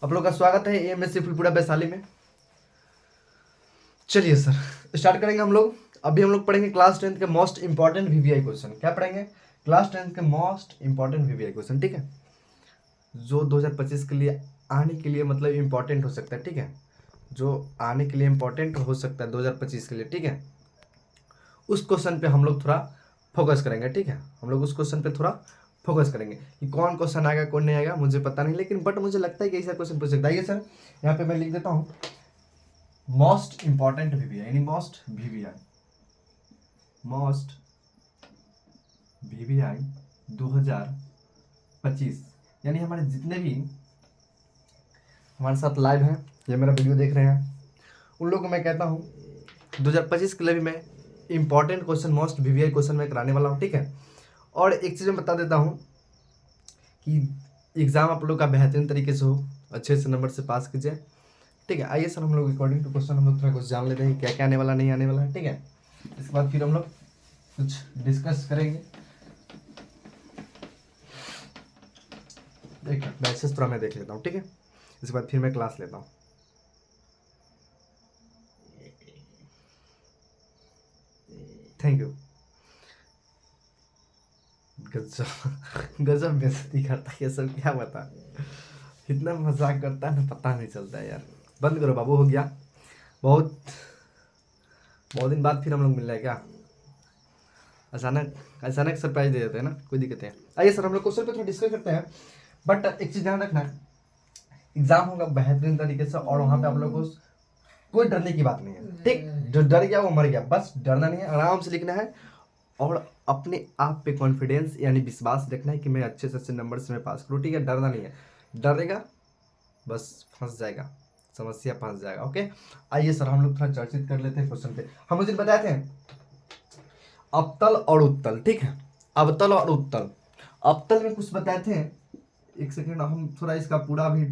आप लोग का स्वागत है एएमएससी फुलपुरा वैशाली में। चलिए सर स्टार्ट करेंगे हम लोग। अभी हम लोग पढ़ेंगे क्लास 10 के मोस्ट इंपॉर्टेंट वीवीआई क्वेश्चन। क्या पढ़ेंगे? क्लास 10 के मोस्ट इंपॉर्टेंट वीवीआई क्वेश्चन, ठीक है, जो 2025 के लिए आने के लिए मतलब इंपॉर्टेंट हो सकता है, ठीक है, जो आने के लिए इंपॉर्टेंट हो सकता है 2025 के लिए, ठीक है, उस क्वेश्चन पे हम लोग थोड़ा फोकस करेंगे, ठीक है। हम लोग उस क्वेश्चन पे थोड़ा फोकस करेंगे कि कौन क्वेश्चन आएगा कौन नहीं आएगा मुझे पता नहीं, लेकिन बट मुझे लगता है कि ऐसा क्वेश्चन पूछ सकता है। आइए सर यहाँ पे मैं लिख देता हूँ मोस्ट इंपॉर्टेंट वीवीआई, यानी मोस्ट वीवीआई 2025, यानी हमारे जितने भी हमारे साथ लाइव हैं या मेरा वीडियो देख रहे हैं उन लोगों को मैं कहता हूँ 2025 के लिए भी मैं important question most VVI question मैं कराने वाला हूँ, ठीक है। और एक चीज़ मैं बता देता हूँ कि एग्ज़ाम आप लोग का बेहतरीन तरीके से हो, अच्छे से नंबर से पास कीजिए, ठीक है। आइए सर हम लोग अकॉर्डिंग टू क्वेश्चन हम लोग थोड़ा कुछ जान लेते हैं क्या क्या आने वाला नहीं आने वाला है, ठीक है। इसके बाद फिर हम लोग कुछ डिस्कस करेंगे। एक मैसेज थोड़ा मैं देख लेता हूँ, ठीक है, इसके बाद फिर मैं क्लास लेता हूँ। Thank you. गजब गजब बेइज्जती करता है ये सब, क्या बता, इतना मजाक करता है ना पता नहीं चलता है यार। बंद करो बाबू, हो गया बहुत बहुत दिन बाद फिर हम लोग मिल रहे हैं क्या? अचानक अचानक सरप्राइज दे देते हैं ना, कोई दिक्कत है। आइए सर हम लोग क्वेश्चन पे थोड़ा डिस्कस करते हैं, बट एक चीज़ ध्यान रखना है, एग्जाम होगा बेहतरीन तरीके से और वहाँ पे आप लोग को कोई डरने की बात नहीं है, ठीक। जो डर गया वो मर गया, बस डरना नहीं है, आराम से लिखना है और अपने आप पे कॉन्फिडेंस यानी विश्वास रखना है कि मैं अच्छे से अच्छे नंबर से मैं पास करूँ, ठीक है। डरना नहीं है, डरेगा बस फंस जाएगा, समस्या फंस जाएगा। ओके आइए सर हम लोग थोड़ा चर्चित कर लेते हैं क्वेश्चन पे। हम उस दिन बताए थे अवतल और उत्तल, ठीक है, अवतल और उत्तल। अवतल में कुछ बताए थे, एक सेकेंड, हम थोड़ा इसका पूरा भी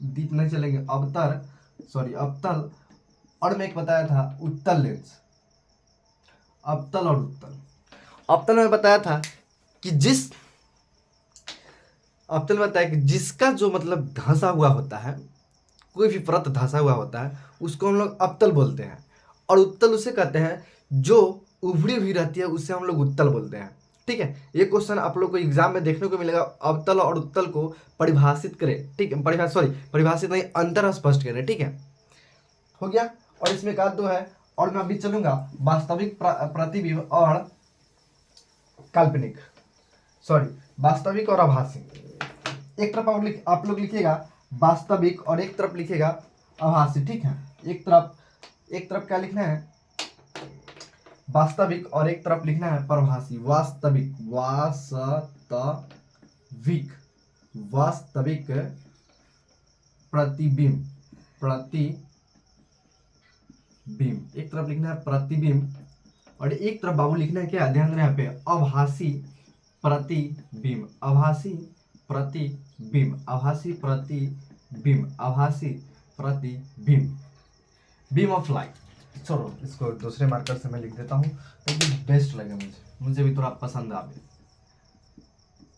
डीप नहीं चलेंगे। अवतल और मैं एक बताया था उत्तल लेंस। अवतल और उत्तल, अवतल में बताया था कि अवतल में बताया कि जिसका जो मतलब धंसा हुआ होता है, कोई भी परत धंसा हुआ होता है उसको हम लोग अवतल बोलते हैं, और उत्तल उसे कहते हैं जो उभरी हुई रहती है, उसे हम लोग उत्तल बोलते हैं, ठीक है। ये क्वेश्चन आप लोग को एग्जाम में देखने को मिलेगा। अवतल और उत्तल को परिभाषित करें, ठीक है, परिभाषित नहीं, अंतर स्पष्ट करें, ठीक है, हो गया। और इसमें एक आध दो है और मैं अभी चलूंगा वास्तविक प्रतिबिंब और काल्पनिक, वास्तविक और आभासी। एक तरफ आप लोग लिखिएगा वास्तविक और एक तरफ लिखिएगा आभासी, ठीक है। एक तरफ क्या लिखना है वास्तविक और एक तरफ लिखना है परभासी। वास्तविक प्रतिबिंब एक तरफ लिखना है प्रतिबिंब और एक तरफ बाबू लिखना है क्या, ध्यान रहे यहाँ पे, आभासी प्रतिबिंब, बीम ऑफ लाइट। चलो इसको दूसरे मार्कर से मैं लिख देता हूँ ताकि बेस्ट लगे, मुझे भी थोड़ा पसंद आवे।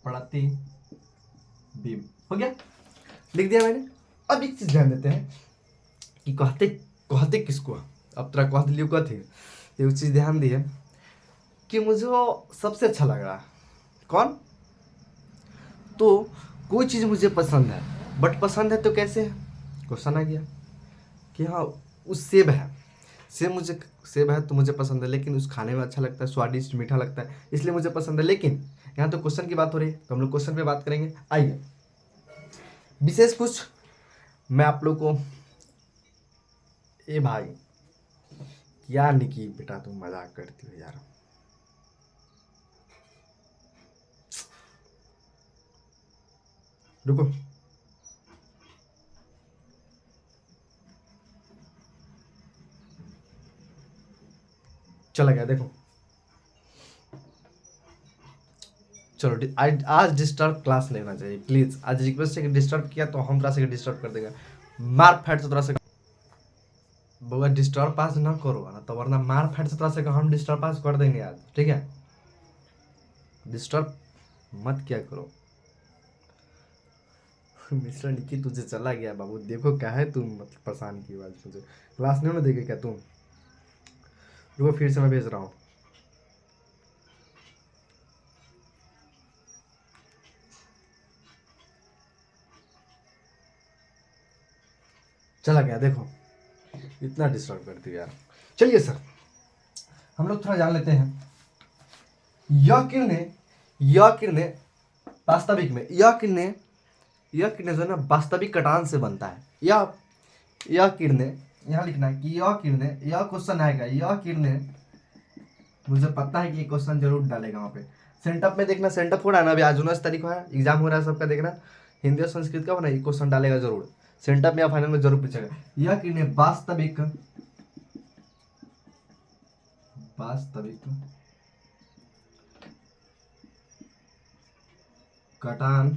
प्रतिबिंब हो गया, लिख दिया मैंने। अब एक चीज ध्यान देते हैं कि कहते किसको, अब तरह कह दिलियो कथे, एक चीज ध्यान दिए कि मुझे वो सबसे अच्छा लग रहा है कौन, तो कोई चीज़ मुझे पसंद है, बट पसंद है तो कैसे है, क्वेश्चन आ गया कि हाँ उस सेब है तो मुझे पसंद है, लेकिन उस खाने में अच्छा लगता है, स्वादिष्ट मीठा लगता है, इसलिए मुझे पसंद है। लेकिन यहाँ तो क्वेश्चन की बात हो रही है तो हम लोग क्वेश्चन पे बात करेंगे। आइए विशेष कुछ मैं आप लोग को, ए भाई क्या निकी बेटा तुम मजाक करती हो यार, रुको, चला गया देखो। चलो आज डिस्टर्ब क्लास लेना चाहिए प्लीज, आज रिक्वेस्ट है कि डिस्टर्ब किया तो हम तरह से डिस्टर्ब कर देगा, मार फैट से तरह से बउआ डिस्टर्ब पास ना करो ना, तो वरना मार फैट से तरह से हम डिस्टर्ब पास कर देंगे आज, ठीक है, डिस्टर्ब मत क्या करो। मिस्टर निकी तुझे चला गया बाबू, देखो क्या है तुम, मतलब परेशान की बात मुझे। क्लास नहीं होने देगे क्या तुम? रुको फिर से मैं भेज रहा हूँ। चला गया देखो, इतना डिस्टर्ब करती है यार। चलिए सर, हम लोग थोड़ा जान लेते हैं। यह किरणें वास्तविक में यह किरणें जो है ना वास्तविक कटान से बनता है। यह किरणें, यहाँ लिखना है कि यह किरणें, यह क्वेश्चन आएगा, यह किरणें, मुझे पता है कि ये क्वेश्चन जरूर डालेगा वहाँ पे। सेंटअप में देखना, सेंटअप हो रहा है ना अभी, आज 19 तारीख है, एग्जाम हो रहा है सबका, देखना हिंदी और संस्कृत का हो ना, ये क्वेश्चन डालेगा जरूर सेंटअप में या फाइनल में, जरूर पूछेगा। यह किरणें वास्तविक कटान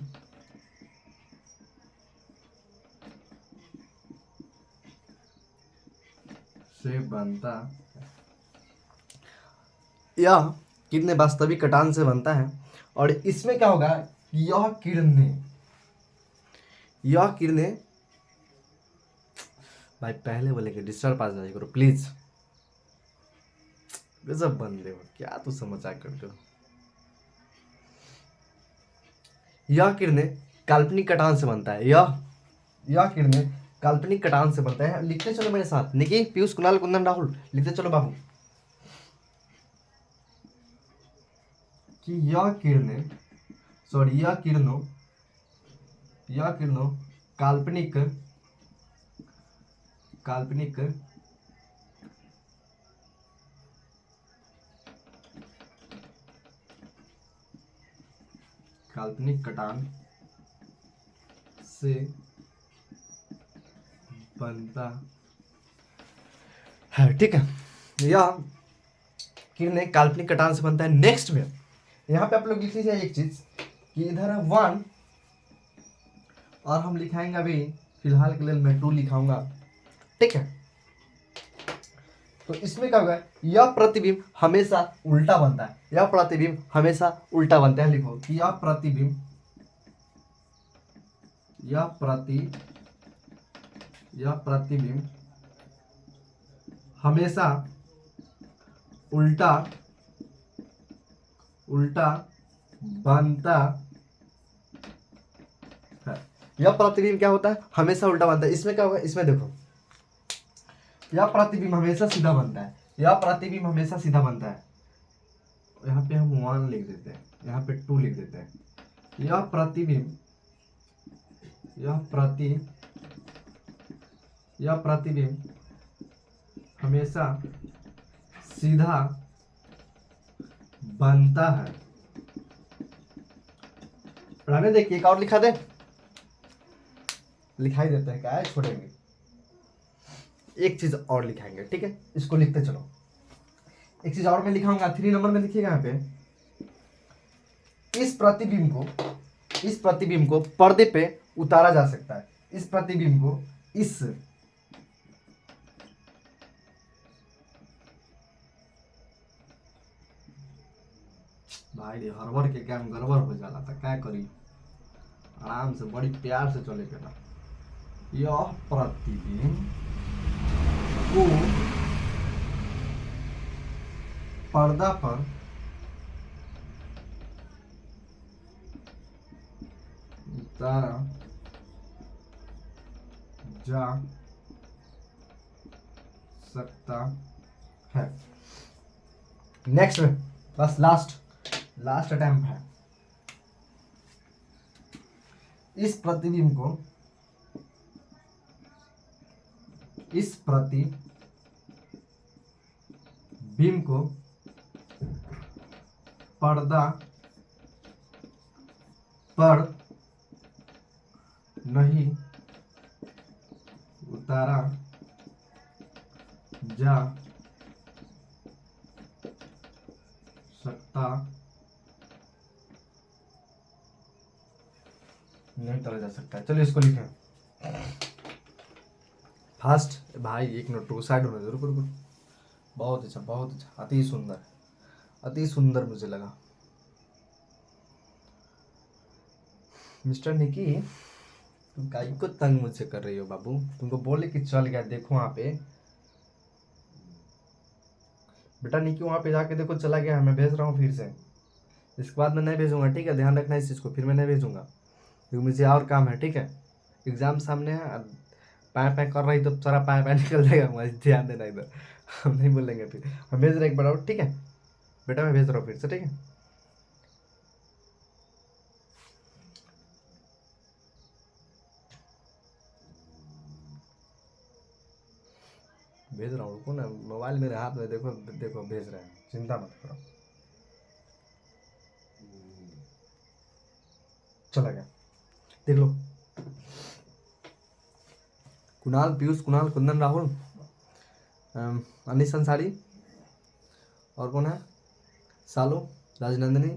से बनता, यह किरणें वास्तविक कटान से बनता है। और इसमें क्या होगा, यह किरणें भाई पहले बोले कि डिस्टर्ब आ जाए करो प्लीज। गजब बंदे हो, क्या तू मजाक करते हो। यह किरणें काल्पनिक कटान से बनता है। यह किरणें काल्पनिक कटान से बनता है। लिखते चलो मेरे साथ, निकी, पीयूष, कुणाल, कुंदन, राहुल, लिखते चलो बाबू कि यह किरणों काल्पनिक कटान से बनता है। ठीक है, यह किरणें काल्पनिक कटान से बनता है। नेक्स्ट में यहाँ पे आप लोग लिख लीजिए एक चीज कि इधर है 1 और हम लिखाएंगे अभी फिलहाल के लिए मैं 2 लिखाऊंगा। ठीक है, तो इसमें क्या होगा, यह प्रतिबिंब हमेशा उल्टा बनता है। यह प्रतिबिंब हमेशा उल्टा बनता है। लिखो कि यह प्रतिबिंब हमेशा उल्टा बनता है। यह प्रतिबिंब क्या होता है, हमेशा उल्टा बनता है। इसमें क्या होगा, इसमें देखो, यह प्रतिबिंब हमेशा सीधा बनता है। यहाँ पे हम 1 लिख देते हैं, यहाँ पे 2 लिख देते हैं। यह प्रतिबिंब हमेशा सीधा बनता है। पढ़ाने देखिए, एक और लिखा दे, लिखाई देते हैं, क्या है छोड़ेंगे, एक चीज और लिखाएंगे। ठीक है, इसको लिखते चलो। एक चीज और मैं लिखाऊंगा, 3 नंबर में लिखिएगा यहाँ पे। इस प्रतिबिंब को पर्दे पे उतारा जा सकता है। इस प्रतिबिंब को भाई हरबर के काम गड़बड़ हो जाला था, क्या करी, आराम से बड़ी प्यार से चले के ना। यह प्रतिबिंब को पर्दा पर उतारा जा सकता है। नेक्स्ट में बस लास्ट अटेम्प्ट है। इस प्रतिबिंब को पर्दा पर नहीं उतारा जा सकता, नहीं उतारा जा सकता। चलिए इसको लिखें फास्ट भाई, एक मिनट को साइड होने दो, रुको। बहुत अच्छा, अति सुंदर मुझे लगा। मिस्टर निकी, तुम काहे को तंग मुझसे कर रही हो बाबू? तुमको बोले कि चल गया, देखो वहाँ पे बेटा निक्की, वहाँ पे जाके देखो चला गया है, मैं भेज रहा हूँ फिर से। इसके बाद मैं नहीं भेजूंगा, ठीक है? ध्यान रखना इस चीज़ को, फिर मैं नहीं भेजूंगा क्योंकि मुझे और काम है, ठीक है? एग्जाम सामने है, पैर पैक कर रही तो सारा पैर पैर निकल जाएगा, मुझे ध्यान देना इधर। हम नहीं बोलेंगे फिर, हम भेज रहे एक बार और, ठीक है बेटा? मैं भेज रहा हूँ फिर से, ठीक है? भेज रहा हूँ, रुको ना, मोबाइल मेरे हाथ में, देखो देखो भेज रहे हैं, चिंता मत करो। चला गया, देख लो। कुणाल, पीयूष, कुणाल, कुंदन, राहुल, अनिश अंसारी, और कौन है? सालू, राजनंदिनी,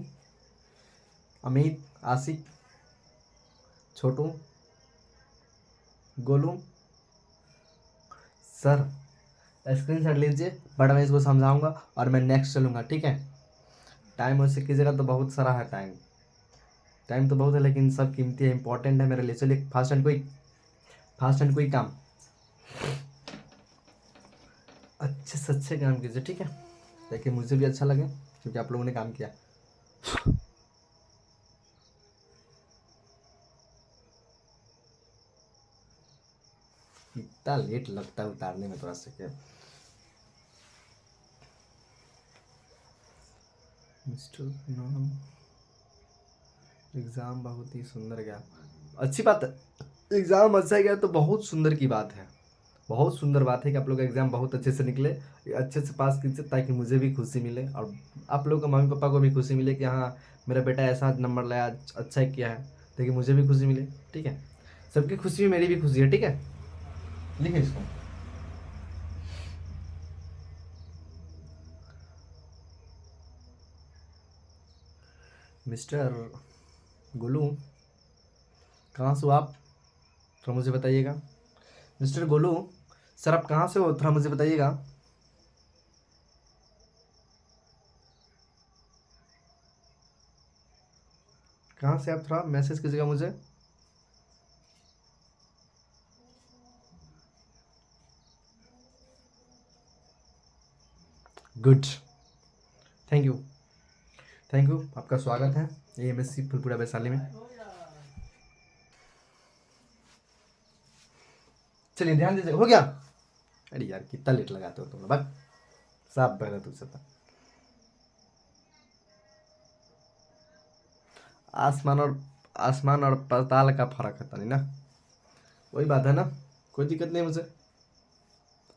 अमित, आशिक, छोटू, गोलू। सर स्क्रीन शॉट लीजिए, बट मैं इसको समझाऊंगा और मैं नेक्स्ट चलूंगा, ठीक है? टाइम वैसे कीजिएगा तो बहुत सारा है टाइम, टाइम तो बहुत है, लेकिन सब कीमती है, इंपॉर्टेंट है मेरे लिए। चलिए fast and quick, fast and quick काम, अच्छे से अच्छे काम कीजिए, ठीक है? ताकि मुझे भी अच्छा लगे क्योंकि आप लोगों ने काम किया। इतना लेट लगता है उतारने में थोड़ा सा क्या। मिस्टर नाम, एग्ज़ाम बहुत ही सुंदर गया, अच्छी बात है। एग्ज़ाम अच्छा गया तो बहुत सुंदर की बात है, बहुत सुंदर बात है कि आप लोग का एग्ज़ाम बहुत अच्छे से निकले, अच्छे से पास कीजिए ताकि मुझे भी खुशी मिले और आप लोग का मम्मी पापा को भी खुशी मिले कि हाँ मेरा बेटा ऐसा नंबर लाया, अच्छा किया है, ताकि मुझे भी खुशी मिले, ठीक है? सबकी खुशी में मेरी भी खुशी है, ठीक है? लिखे इसको। मिस्टर गोलू, कहाँ से हो आप? थोड़ा मुझे बताइएगा। मिस्टर गोलू सर, आप कहाँ से हो, थोड़ा मुझे बताइएगा। कहाँ से आप, थोड़ा मैसेज कीजिएगा मुझे। Good, thank you, thank you, आपका स्वागत है AMSC फुलपुरा वैशाली में। चलिए ध्यान दीजिए, हो गया? अरे यार कितना लेट लगाते हो तुम लोग, बस साफ पहले तुझसे था। आसमान और आसमान और पाताल का फर्क है तनी ना, वही बात है ना, कोई दिक्कत नहीं मुझे,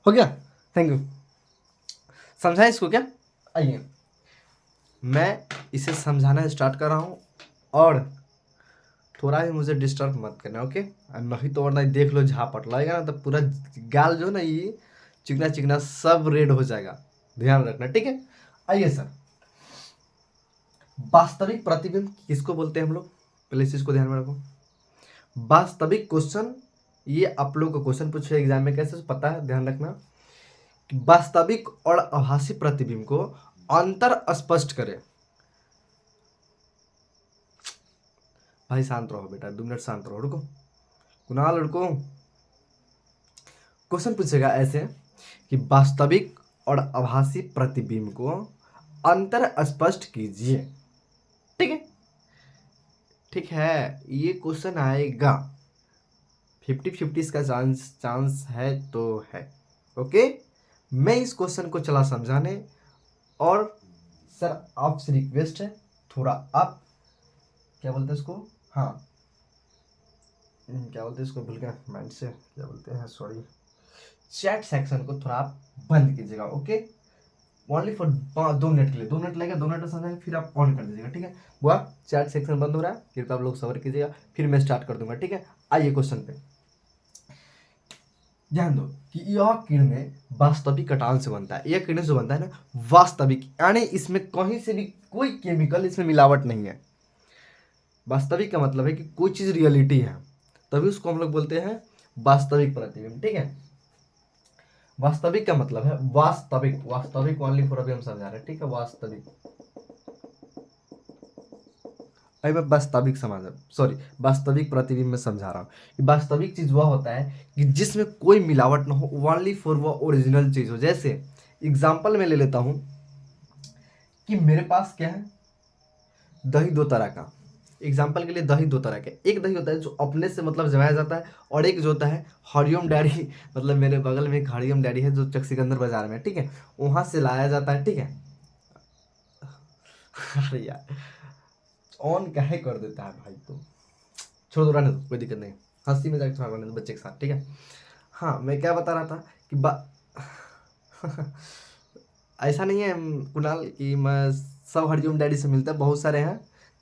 हो गया, थैंक यू। समझाए इसको क्या? आइए मैं इसे समझाना स्टार्ट कर रहा हूँ और थोड़ा ही मुझे डिस्टर्ब मत करना, ओके? नहीं तो वरना देख लो झापट लगेगा ना तो पूरा गाल जो है ना ये चिकना चिकना सब रेड हो जाएगा, ध्यान रखना, ठीक है? आइए सर, वास्तविक प्रतिबिंब किसको बोलते हैं हम लोग, पहले इस चीज को ध्यान में रखो। वास्तविक क्वेश्चन, ये आप लोग को क्वेश्चन पूछे एग्जाम में, कैसे पता है, ध्यान रखना। वास्तविक और आभासी प्रतिबिंब को अंतर स्पष्ट करे। भाई शांत रहो बेटा, 2 मिनट शांत रहो, रुको कुणाल, रुको। क्वेश्चन पूछेगा ऐसे कि वास्तविक और आभासी प्रतिबिंब को अंतर स्पष्ट कीजिए, ठीक है? ठीक है, ये क्वेश्चन आएगा, 50-50 इसका चांस है तो है, ओके? मैं इस क्वेश्चन को चला समझाने, और सर आपसे रिक्वेस्ट है थोड़ा आप, क्या बोलते हैं इसको, हाँ क्या बोलते हैं इसको, भूल गया माइंड से, क्या बोलते हैं, सॉरी, चैट सेक्शन को थोड़ा आप बंद कीजिएगा, ओके? ओनली फॉर 2 मिनट के लिए, 2 मिनट लगेगा, 2 मिनट समझाएंगे फिर आप ऑन कर दीजिएगा, ठीक है? हुआ, चैट सेक्शन बंद हो रहा है, कृपया आप लोग सबर कीजिएगा, फिर मैं स्टार्ट कर दूंगा, ठीक है? आइए क्वेश्चन पे ध्यान दो कि यह किरणें वास्तविक कटान से बनता है, यह किरणें जो बनता है ना वास्तविक, यानी इसमें कहीं से भी कोई केमिकल, इसमें मिलावट नहीं है। वास्तविक का मतलब है कि कोई चीज रियलिटी है, तभी उसको हम लोग बोलते हैं वास्तविक प्रतिबिंब, ठीक है? वास्तविक का मतलब है वास्तविक, वास्तविक ओनली फॉर अभी हम समझा रहे हैं, ठीक है? वास्तविक अभी मैं वास्तविक समाज सॉरी वास्तविक प्रतिबिंब में समझा रहा हूँ कि वास्तविक चीज़ वह होता है कि जिसमें कोई मिलावट ना हो, ओनली फॉर वह ओरिजिनल चीज़ हो। जैसे एग्जाम्पल में ले लेता हूँ कि मेरे पास क्या है, दही दो तरह का। एग्जाम्पल के लिए दही दो तरह के, एक दही होता है जो अपने से मतलब जमाया जाता है, और एक जो होता है हरिओम डेयरी मतलब मेरे बगल में एक हरिओम डेयरी है जो चक सिकंदर बाजार में, ठीक है, वहाँ से लाया जाता है, ठीक है। अरे यार ऑन काहे कर देता है भाई, तो छोड़ दो, रहने दो, कोई दिक्कत नहीं, हंसी मजाक थोड़ा रहने दो बच्चे के साथ, ठीक है। हाँ मैं क्या बता रहा था कि ऐसा नहीं है कुणाल कि मैं सब हरिओम डैडी से मिलता है, बहुत सारे हैं,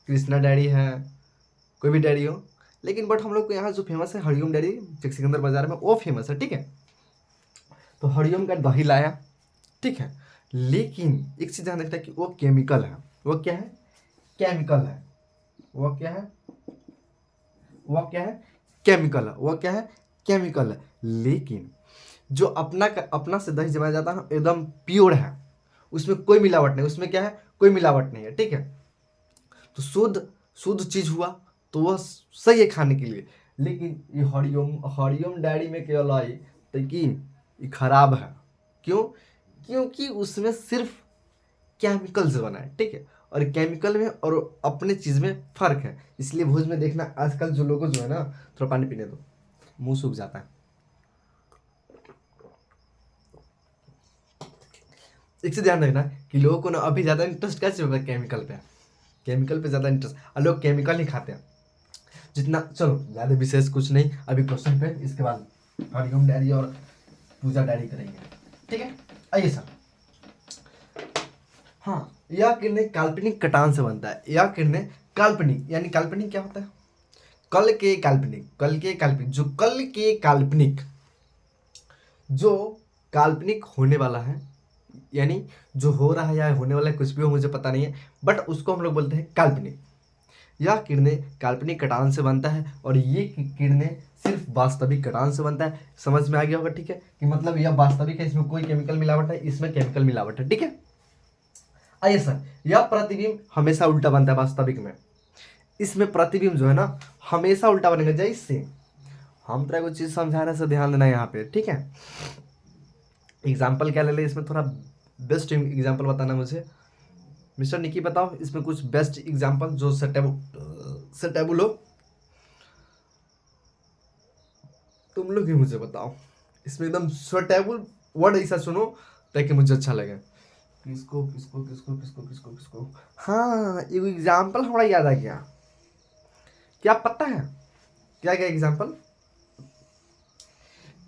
कृष्णा डैडी है, कोई भी डैडी हो, लेकिन बट हम लोग के यहाँ जो फेमस है हरिओम डैडी चक सिकंदर बाजार में, वो फेमस है, ठीक है। तो हरिओम का दही लाया, ठीक है, लेकिन एक चीज़ ध्यान रखना कि वो केमिकल है। वो क्या है? केमिकल है। वो क्या है? वो क्या है? केमिकल है। वो क्या है? केमिकल है। लेकिन जो अपना से दही जमाया जाता है एकदम प्योर है, उसमें कोई मिलावट नहीं, उसमें क्या है, कोई मिलावट नहीं है, ठीक है। तो शुद्ध शुद्ध चीज हुआ, तो वह सही है खाने के लिए। लेकिन ये हरिओम हरिओम डायरी में क्या लाई, तो कि ये खराब है। क्यों? क्योंकि उसमें सिर्फ केमिकल से बना है, ठीक है, और केमिकल में और अपने चीज में फर्क है। इसलिए भोज में देखना आजकल जो लोगों जो है ना, थोड़ा पानी पीने दो, मुंह सूख जाता है। एक से ध्यान रखना कि लोगों को ना अभी ज़्यादा इंटरेस्ट कैसे होगा केमिकल पे, केमिकल पे ज़्यादा इंटरेस्ट, और लोग केमिकल ही खाते हैं जितना। चलो ज़्यादा विशेष कुछ नहीं, अभी क्वेश्चन पे, इसके बाद हरिओम डायरी और पूजा डायरी करेंगे, ठीक है। आइए सर। हाँ, यह किरणें काल्पनिक कटान से बनता है। यह किरणें काल्पनिक, यानी काल्पनिक क्या होता है? कल के काल्पनिक, कल के काल्पनिक, जो कल के काल्पनिक, जो काल्पनिक होने वाला है, यानी जो हो रहा है या होने वाला है, कुछ भी हो मुझे पता नहीं है, बट उसको हम लोग बोलते हैं काल्पनिक। यह किरणें काल्पनिक कटान से बनता है, और ये किरणें सिर्फ वास्तविक कटान से बनता है। समझ में आ गया होगा, ठीक है, कि मतलब यह वास्तविक है, इसमें कोई केमिकल मिलावट है, इसमें केमिकल मिलावट है, ठीक है। आइए सर, यह प्रतिबिंब हमेशा उल्टा बनता है वास्तविक में। इसमें प्रतिबिंब जो है ना हमेशा उल्टा बनेगा। जैसे हम तरह को चीज समझा रहे हैं, ध्यान देना यहाँ पे, ठीक है। एग्जाम्पल क्या ले ले इसमें, थोड़ा बेस्ट एग्जाम्पल बताना मुझे। मिस्टर निकी बताओ इसमें कुछ बेस्ट एग्जाम्पल जो सेटेबल हो, तुम लोग ही मुझे बताओ। इसमें एकदम सुटेबल वर्ड ऐसा चुनो ताकि मुझे अच्छा लगे। किसको किसको किसको किसको किसको किसको, हाँ एक एग्जाम्पल हमारा याद आ गया। क्या पता है क्या क्या एग्जाम्पल?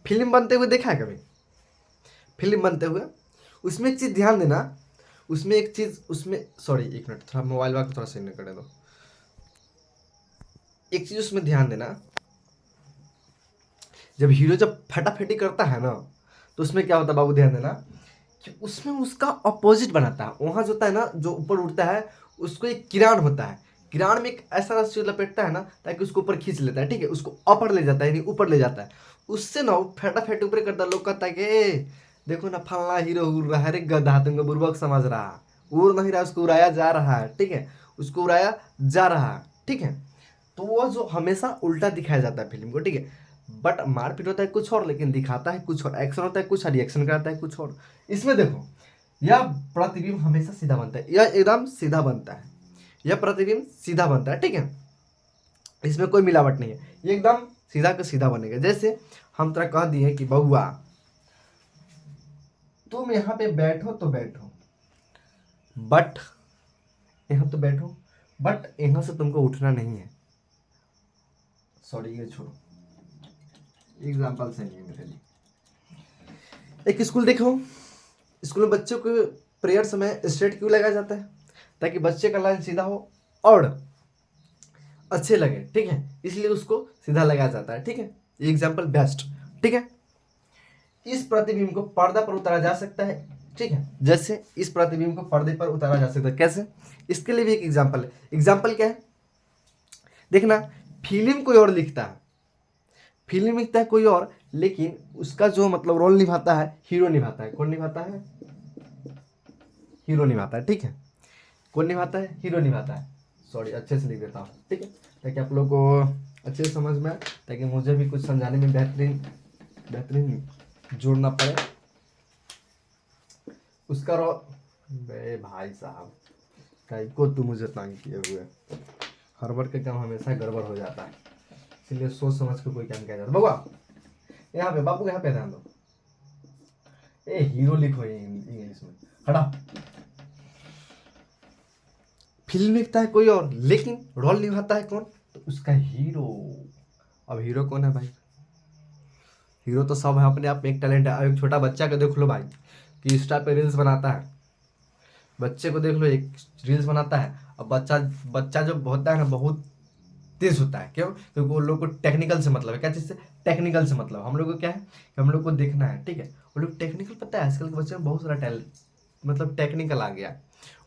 फिल्म बनते हुए देखा है कभी? फिल्म बनते हुए उसमें एक चीज ध्यान देना, उसमें एक चीज, उसमें सॉरी एक मिनट, थोड़ा मोबाइल वाला थोड़ा सही नहीं करने दो। एक चीज उसमें ध्यान देना, जब हीरो जब फटाफटी करता है ना, तो उसमें क्या होता है बाबू, ध्यान देना कि उसमें उसका अपोजिट बनाता है। वहां जो होता है ना, जो ऊपर उड़ता है, उसको एक किरान होता है, किरान में एक ऐसा रस्सी लपेटता है ना ताकि उसको ऊपर खींच लेता है, ठीक है, उसको अपर ले जाता है, यानी ऊपर ले जाता है। उससे ना वो फटाफट ऊपर करता है, लोग कहता है कि देखो ना फलना हीरो उड़ रहा है, रे गधा तुमको बुर्बक समझ रहा, उड़ नहीं रहा, उसको उड़ाया जा रहा है, ठीक है, उसको उड़ाया जा रहा है, ठीक है। तो वो जो हमेशा उल्टा दिखाया जाता है फिल्म को, ठीक है, बट मारपीट होता है कुछ और, लेकिन दिखाता है कुछ और, एक्शन होता है कुछ और, रिएक्शन कराता है कुछ और। इसमें देखो यह प्रतिबिंब हमेशा सीधा बनता है, यह एकदम सीधा बनता है, यह प्रतिबिंब सीधा बनता है, ठीक है, इसमें कोई मिलावट नहीं है, ये एकदम सीधा का सीधा बनेगा। जैसे हम तरह कह दिए कि बउआ तुम यहाँ पे बैठो तो बैठो, बट यहाँ तो बैठो, बट यहाँ से तुमको उठना नहीं है। सॉरी ये छोड़ो, एग्जाम्पल से नहीं है मेरे लिए। एक स्कूल देखो, स्कूल में बच्चों को प्रेयर समय स्ट्रेट क्यों लगाया जाता है? ताकि बच्चे का लाइन सीधा हो और अच्छे लगे, ठीक है, इसलिए उसको सीधा लगाया जाता है, ठीक है। ये एग्जाम्पल बेस्ट, ठीक है। इस प्रतिबिंब को पर्दा पर उतारा जा सकता है, ठीक है, जैसे इस प्रतिबिंब को पर्दे पर उतारा जा सकता है, कैसे? इसके लिए भी एक एग्जाम्पल है। एग्जाम्पल क्या है देखना, फिल्म कोई और लिखता है, फिल्म लिखता है कोई और, लेकिन उसका जो मतलब रोल निभाता है हीरो निभाता है। कौन निभाता है? हीरो निभाता है, ठीक है। कौन निभाता है? हीरो निभाता है। सॉरी अच्छे से लिख देता हूँ, ठीक है, ताकि आप लोग को अच्छे से समझ में आए, ताकि मुझे भी कुछ समझाने में बेहतरीन जोड़ना पड़े। उसका रो बे भाई साहब कहीं को तू मुझे तंग किए हुए, हर बार का काम हमेशा गड़बड़ हो जाता है, इसलिए सोच समझ के कोई काम किया जाता है। बाबा यहाँ पे, बाबू यहाँ पे ध्यान दो, ए हीरो लिखो इंग्लिश में, हटा। फिल्म लिखता है कोई और, लेकिन रोल निभाता है कौन, तो उसका हीरो। अब हीरो कौन है भाई, हीरो तो सब है अपने आप में, एक टैलेंट है। एक छोटा बच्चा को देख लो भाई कि इंस्टा पे रील्स बनाता है, बच्चे को देख लो एक रील्स बनाता है। अब बच्चा बच्चा जो होता है ना बहुत तेज होता है, क्यों, क्योंकि वो लोग को टेक्निकल से मतलब है। क्या चीज़ से, टेक्निकल से मतलब हम लोग को क्या है कि हम लोग को देखना है, ठीक है। वो लोग टेक्निकल, पता है आजकल के बच्चे में बहुत सारा टैलेंट, मतलब टेक्निकल आ गया,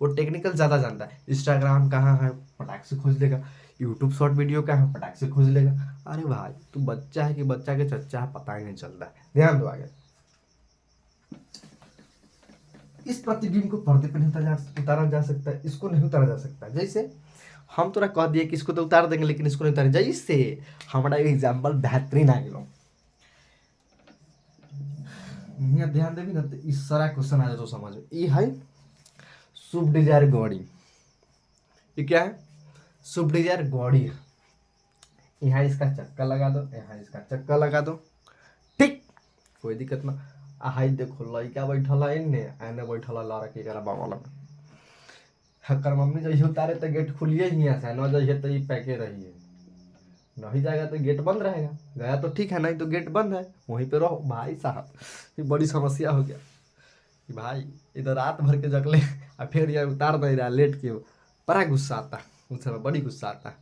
वो टेक्निकल ज़्यादा जानता है। इंस्टाग्राम कहाँ है, फटाक से खोज लेगा, यूट्यूब शॉर्ट वीडियो कहाँ है, फटाक से खोज लेगा। अरे भाई तू बच्चा है कि बच्चा के चच्चा है, पता ही नहीं चलता है। ध्यान दो आगे, इस प्रतिबिंब को पर्दे पर नहीं उतारा जा सकता है, इसको नहीं उतारा जा सकता। जैसे हम तोरा कह दिए कि इसको तो उतार देंगे लेकिन इसको नहीं उतारे, जैसे हमारा एग्जाम्पल बेहतरीन आ गया। यहाँ ध्यान देवी ना तो इस सारा क्वेश्चन आ जाए तो समझ में, ये है स्विफ्ट डिजायर गाड़ी। ये क्या है, स्विफ्ट डिजायर गाड़ी है। यहाँ इसका चक्का लगा दो, यहाँ इसका चक्का लगा दो, ठीक, कोई दिक्कत ना। हाई देखो लड़का बैठल है इन्ने, एने बैठल है लड़की के बगल में। हकर मम्मी जैसे उतारे तो गेट खुलिए ही यहाँ से, न जाइए तो ये पैके रहिए, नहीं जाएगा तो गेट बंद रहेगा, गया तो ठीक है, नहीं तो गेट बंद है, वहीं पे रहो। भाई साहब ये बड़ी समस्या हो गया कि भाई इधर रात भर के जगले और फिर ये उतार दे रहा लेट के, बड़ा गुस्सा आता है उस समय, बड़ी गुस्सा आता है।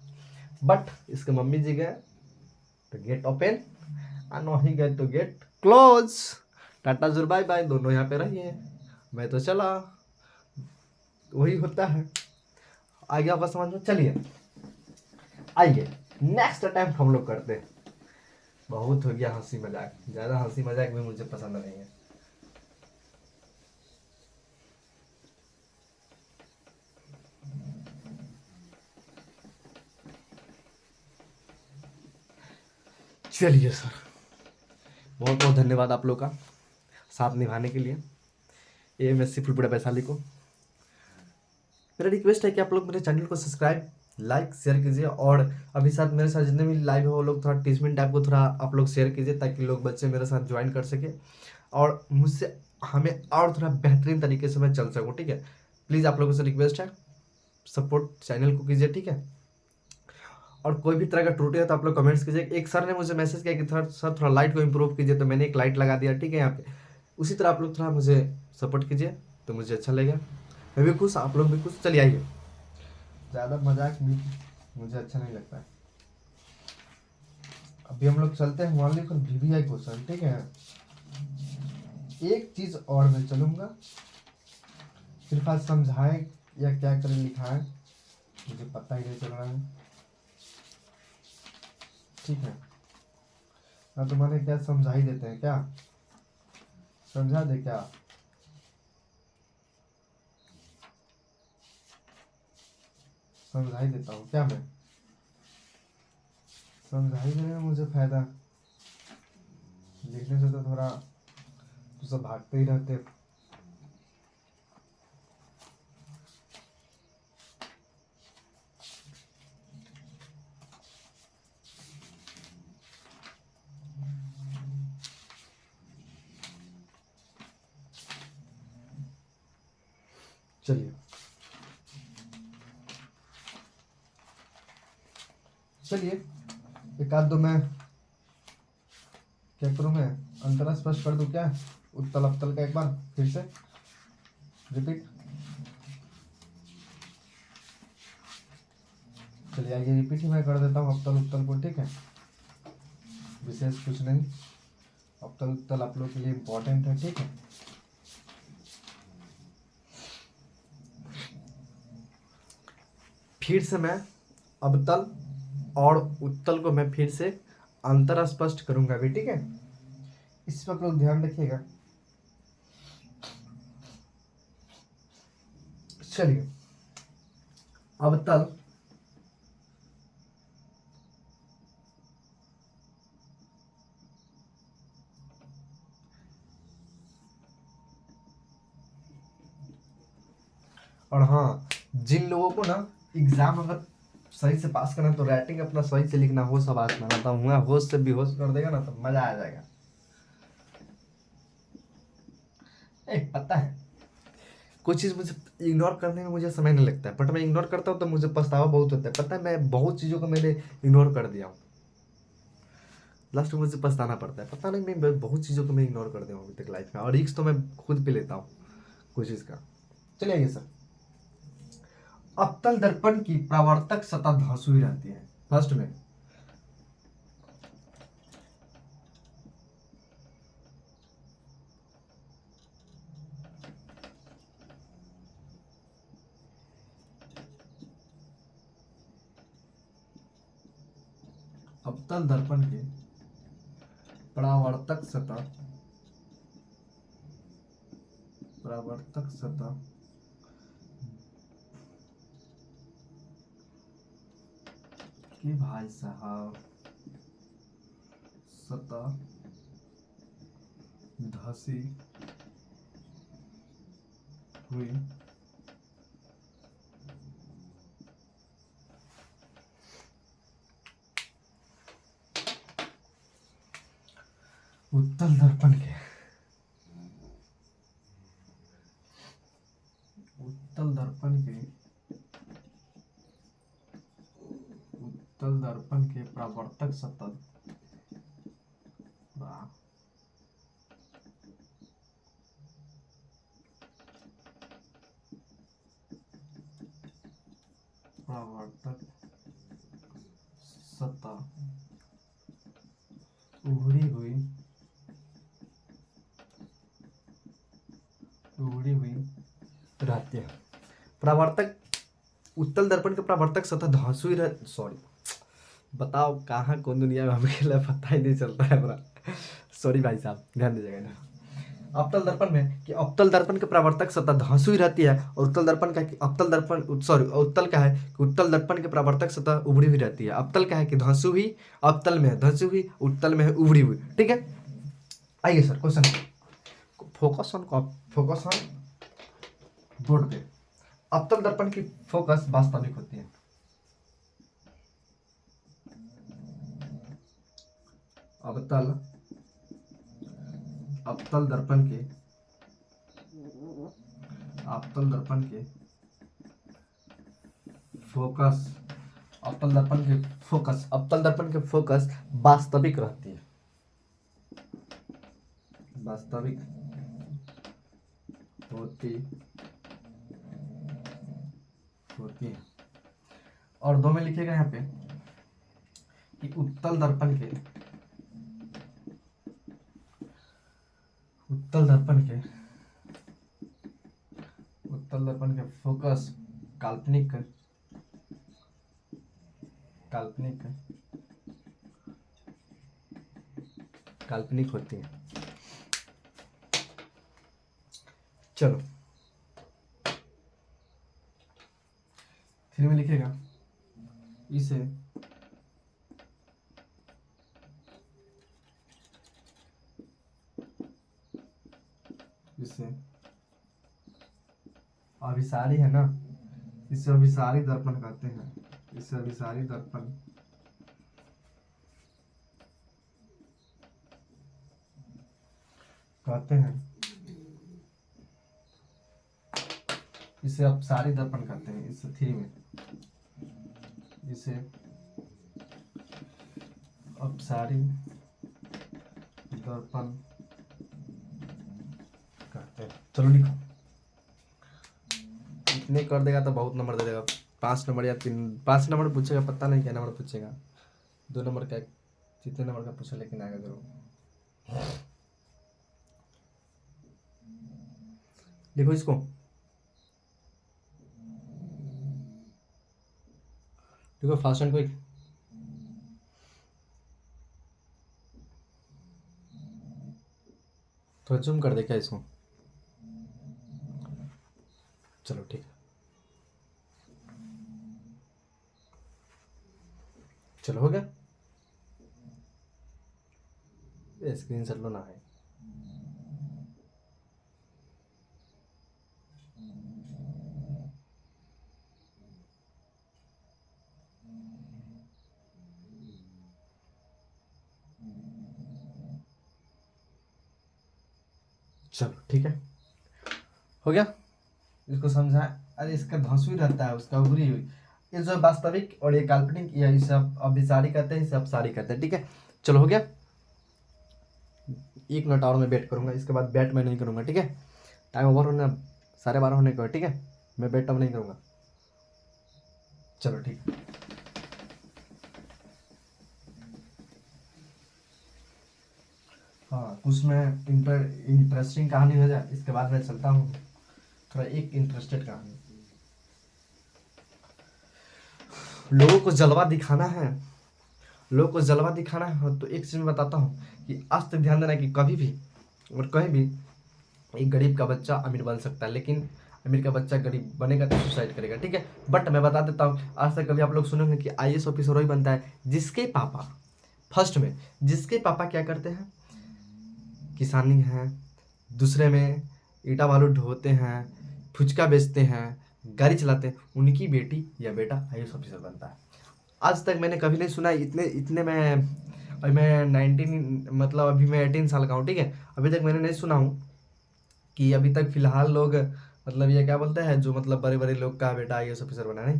बट इसके मम्मी जी गए तो गेट ओपन, और नहीं गए तो गेट क्लोज। टाटा जुर बाय बाय, दोनों यहाँ पे रहिए, मैं तो चला। वही होता है, आ गया होगा समझ में। चलिए आइए नेक्स्ट अटेम्प्ट हम लोग करते हैं। बहुत हो गया हंसी मजाक, ज़्यादा हंसी मजाक भी मुझे पसंद नहीं है। चलिए सर, बहुत बहुत धन्यवाद आप लोग का साथ निभाने के लिए। AMSC फुलपुरा वैशाली को मेरा रिक्वेस्ट है कि आप लोग मेरे चैनल को सब्सक्राइब, लाइक, शेयर कीजिए, और अभी साथ मेरे साथ जितने भी लाइव है वो लोग थोड़ा टीचमेंट टाइप को थोड़ा आप लोग शेयर कीजिए, ताकि लोग बच्चे मेरे साथ ज्वाइन कर सके और मुझसे हमें और थोड़ा बेहतरीन तरीके से मैं चल सकूँ, ठीक है। प्लीज़ आप लोगों से रिक्वेस्ट है, सपोर्ट चैनल को कीजिए, ठीक है। और कोई भी तरह का त्रुटि है तो आप लोग कमेंट्स कीजिए। एक सर ने मुझे मैसेज किया कि सर थोड़ा लाइट को इम्प्रूव कीजिए, तो मैंने एक लाइट लगा दिया, ठीक है, यहाँ पे। उसी तरह आप लोग थोड़ा मुझे सपोर्ट कीजिए तो मुझे अच्छा लगेगा, मैं भी खुश, आप लोग भी खुश। चलिए आइए, ज़्यादा मजाक भी मुझे अच्छा नहीं लगता है। अभी हम लोग चलते हैं मान लीजिए VVI क्वेश्चन, ठीक है। एक चीज़ और मैं चलूँगा, सिर्फ आज समझाएं या क्या करें लिखा है मुझे पता ही नहीं चल रहा है, ठीक है ना। तुम्हारे क्या समझा ही देते हैं, क्या समझा दे, क्या समझा ही देता हूँ क्या, मैं समझा ही देने में मुझे फायदा, लिखने से तो थोड़ा तो सब भागते ही रहते। चलिए चलिए एक आध दो मैं क्या करूँ, मैं अंतरा स्पष्ट कर दूँ क्या, उत्तल अवतल का एक बार फिर से रिपीट। चलिए आइए रिपीट ही मैं कर देता हूँ अवतल उत्तल को, ठीक है, विशेष कुछ नहीं। अवतल उत्तल आप लोग के लिए इम्पोर्टेंट है, ठीक है। फिर से मैं अवतल और उत्तल को मैं फिर से अंतर स्पष्ट करूंगा भी, ठीक है। इस पर आप लोग ध्यान रखिएगा। चलिए अवतल और हाँ, जिन लोगों को ना एग्जाम अगर सही से पास करना है तो राइटिंग अपना सही से लिखना, होश आवाज में आता हूँ, होश से बेहोश कर देगा ना तो मजा आ जाएगा। पता है कुछ चीज़ मुझे इग्नोर करने में मुझे समय नहीं लगता है, बट मैं इग्नोर करता हूँ तो मुझे पछतावा बहुत होता है। पता है मैं बहुत चीज़ों को मैंने इग्नोर कर दिया हूँ, लास्ट में मुझे पछताना पड़ता है। पता नहीं मैं बहुत चीज़ों को मैं इग्नोर कर दिया हूँ अभी तक लाइफ में, और रिस्क तो मैं खुद पे लेता हूँ कुछ चीज़ का। चलिए आइए सर, अवतल दर्पण की परावर्तक सतह धांसुई रहती है। फर्स्ट में अवतल दर्पण के परावर्तक सतह कि भाई साहब सतह धसी हुई उत्तल दर्पण के उत्तल दर्पण के परावर्तक सतह परावर्तक सतह उभरी हुई रहती है। परावर्तक उत्तल दर्पण के परावर्तक सतह धांसुई सॉरी, बताओ कहाँ कौन दुनिया में हमें पता ही नहीं चलता है पूरा। सॉरी भाई साहब, ध्यान दीजिएगा ना। अवतल दर्पण में कि अवतल दर्पण के परावर्तक सतह धांसुई रहती है, और उत्तल दर्पण का कि अवतल दर्पण सॉरी उत्तल का है कि उत्तल दर्पण के परावर्तक सतह उभरी हुई रहती है। अवतल का है कि धंसु हुई, अवतल में है धंसु हुई, उत्तल में है उभरी हुई। ठीक है, आइए sir question, focus on board पे। अवतल दर्पण की फोकस वास्तविक होती है। अवतल दर्पण के फोकस अवतल दर्पण के फोकस वास्तविक रहती है, वास्तविक होती है। और दो में लिखिएगा यहाँ पे कि उत्तल दर्पण के फोकस काल्पनिक होती है। चलो फिर में लिखेगा इसे अभिसारी है ना, इसे अभिसारी दर्पण कहते हैं। इसे अभिसारी दर्पण कहते हैं। इसे अपसारी दर्पण कहते हैं। इस थ्री में इसे अपसारी दर्पण कहते हैं। चलो लिखो, इतने कर देगा तो बहुत नंबर दे देगा। 5 नंबर या 5 नंबर पूछेगा, पता नहीं क्या नंबर पूछेगा। 2 नंबर का जितने नंबर का पूछे लेकिन आएगा जरूर। लिखो इसको, देखो फास्ट एंड क्विक। थोड़ा जूम कर दे क्या इसको। चलो ठीक है, चलो हो गया। स्क्रीन शॉट लो ना है। चलो ठीक है, हो गया। इसको समझा। अरे इसका धंसू रहता है, उसका उगरी हुई। ये जो वास्तविक और ये काल्पनिक, या इसे आप अभिसारी कहते हैं, इसे अपसारी कहते हैं। ठीक है, चलो हो गया। 1 मिनट और मैं वेट करूंगा, इसके बाद बैट मैं नहीं करूंगा। ठीक है, टाइम ओवर होने 12:30 होने को है। ठीक है, मैं बैट अब नहीं करूंगा। चलो ठीक है। हाँ, कुछ मैं इंटरेस्टिंग कहानी हो जाए, इसके बाद मैं चलता हूँ थोड़ा एक इंटरेस्टेड कहानी। लोगों को जलवा दिखाना है, लोगों को जलवा दिखाना है, तो एक चीज़ मैं बताता हूँ कि आज तक ध्यान देना कि कभी भी और कहीं भी एक गरीब का बच्चा अमीर बन सकता है, लेकिन अमीर का बच्चा गरीब बनेगा तो सुसाइड करेगा। ठीक है, बट मैं बता देता हूँ, आज तक कभी आप लोग सुनेंगे कि IAS ऑफिसर वही बनता है जिसके पापा फर्स्ट में, जिसके पापा क्या करते हैं, किसानी है, दूसरे में ईटा बालू ढोते हैं, फुचका बेचते हैं, गाड़ी चलाते हैं, उनकी बेटी या बेटा IAS ऑफिसर बनता है। आज तक मैंने कभी नहीं सुना। इतने इतने मैं, अभी मैं 19, मतलब अभी मैं 18 साल का हूँ। ठीक है, अभी तक मैंने नहीं सुना हूँ कि अभी तक फिलहाल लोग, मतलब ये क्या बोलते हैं, जो मतलब बड़े बड़े लोग का बेटा IAS ऑफिसर बना, नहीं,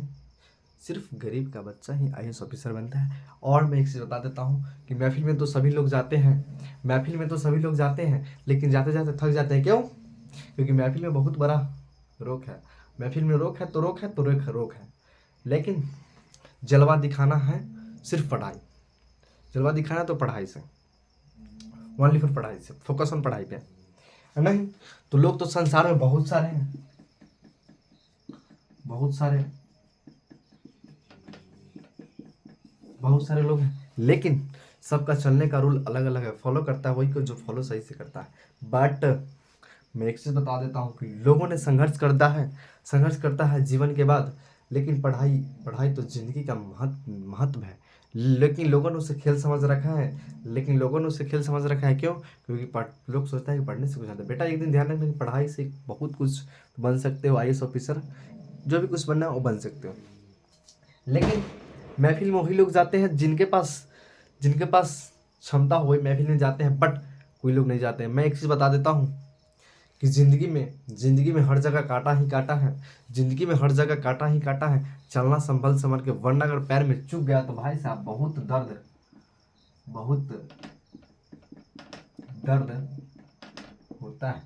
सिर्फ गरीब का बच्चा ही IAS ऑफिसर बनता है। और मैं एक चीज़ बता देता हूँ कि महफिल में तो सभी लोग जाते हैं, महफिल में तो सभी लोग जाते हैं, लेकिन जाते जाते थक जाते हैं। क्यों? क्योंकि महफिल में बहुत बड़ा रोक है। महफिल में रोक है तो रोक है तो रोक है, लेकिन जलवा दिखाना है सिर्फ पढ़ाई। जलवा दिखाना है तो पढ़ाई से, ओनली फॉर पढ़ाई से, फोकस ऑन पढ़ाई पे, नहीं तो लोग तो संसार में बहुत सारे हैं, बहुत सारे बहुत सारे लोग हैं, लेकिन सबका चलने का रूल अलग अलग है। फॉलो करता है वही को जो फॉलो सही से करता है। बट मैं एक चीज़ बता देता हूँ कि लोगों ने संघर्ष करता है जीवन के बाद, लेकिन पढ़ाई पढ़ाई तो जिंदगी का महत्व है। लेकिन लोगों ने उसे खेल समझ रखा है, क्यों? क्योंकि लोग सोचता है कि पढ़ने से कुछ आता है। बेटा एक दिन ध्यान रखना कि पढ़ाई से बहुत कुछ बन सकते हो, IAS ऑफिसर, जो भी कुछ बनना है वो बन सकते हो। लेकिन महफिल में वही लोग जाते हैं जिनके पास क्षमता हो, वही महफिल में जाते हैं, बट कोई लोग नहीं जाते हैं। मैं एक चीज़ बता देता हूँ कि जिंदगी में हर जगह कांटा ही कांटा है, जिंदगी में हर जगह कांटा ही कांटा है। चलना संभल संभल के, वरना अगर पैर में चुभ गया तो भाई साहब बहुत दर्द होता है।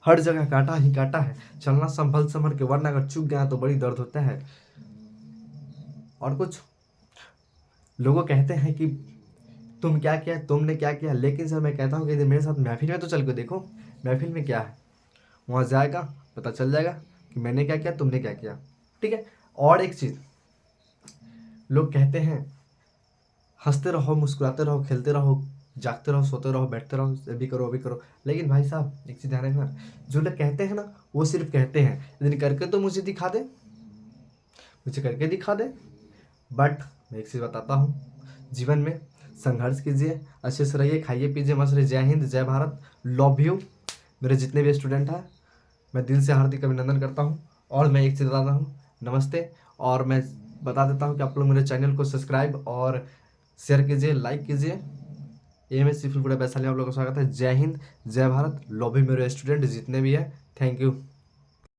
हर जगह कांटा ही कांटा है, चलना संभल संभल के, वरना अगर चुभ गया तो बड़ी दर्द होता है। और कुछ लोगों कहते हैं कि तुम क्या किया, तुमने क्या किया, लेकिन सर मैं कहता हूँ कि मेरे साथ महफिल में तो चल के देखो, महफिल में क्या है, वहाँ जाएगा पता चल जाएगा कि मैंने क्या किया, तुमने क्या किया। ठीक है, और एक चीज़, लोग कहते हैं हंसते रहो, मुस्कुराते रहो, खेलते रहो, जागते रहो, सोते रहो, बैठते रहो, ये भी करो, वो भी करो। लेकिन भाई साहब एक चीज़ ध्यान रखना, जो लोग कहते हैं ना वो सिर्फ कहते हैं, लेकिन करके तो मुझे दिखा दे, मुझे करके दिखा दे। बट मैं एक चीज़ बताता हूँ, जीवन में संघर्ष कीजिए, अच्छे से रहिए, खाइए पीजिए, मस्त रहिए। जय हिंद, जय भारत, लव यू। मेरे जितने भी स्टूडेंट हैं मैं दिल से हार्दिक अभिनंदन करता हूँ। और मैं एक चीज़ बताता हूँ, नमस्ते। और मैं बता देता हूँ कि आप लोग मेरे चैनल को सब्सक्राइब और शेयर कीजिए, लाइक कीजिए। AMS पूरा वैशाली आप लोगों का स्वागत है। जय हिंद, जय भारत, लव यू मेरे स्टूडेंट जितने भी हैं, थैंक यू।